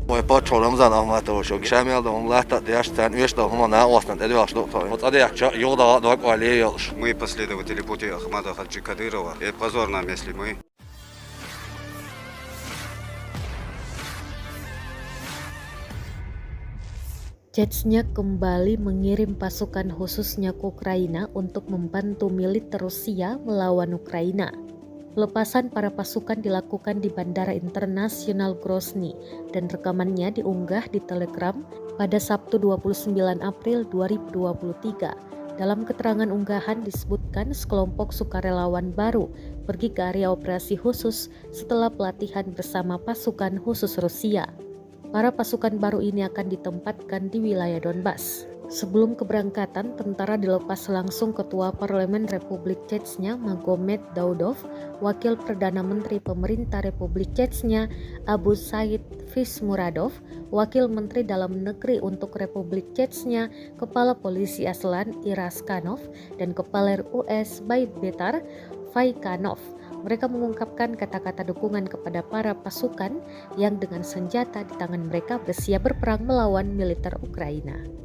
Voi patrolom zan amator så gsämel de lätta det är östa hon när åsnan det var stort. Вот это я юда док алиёш. Мы последователи пути Ахмада Хаджи Кадырова. И позор нам, если мы Chechnya kembali mengirim pasukan khususnya ke Ukraina untuk membantu militer Rusia melawan Ukraina. Pelepasan para pasukan dilakukan di Bandara Internasional Grozny dan rekamannya diunggah di Telegram pada Sabtu 29 April 2023. Dalam keterangan unggahan disebutkan sekelompok sukarelawan baru pergi ke area operasi khusus setelah pelatihan bersama pasukan khusus Rusia. Para pasukan baru ini akan ditempatkan di wilayah Donbas. Sebelum keberangkatan, tentara dilepas langsung Ketua Parlemen Republik Chechnya Magomed Daudov, Wakil Perdana Menteri Pemerintah Republik Chechnya Abu Said Fismuradov, Wakil Menteri Dalam Negeri untuk Republik Chechnya Kepala Polisi Aslan Iraskanov, dan Kepala RUS Baybetar Vaikanov. Mereka mengungkapkan kata-kata dukungan kepada para pasukan yang dengan senjata di tangan mereka bersiap berperang melawan militer Ukraina.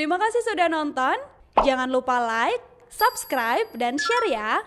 Terima kasih sudah nonton. Jangan lupa like, subscribe, dan share ya.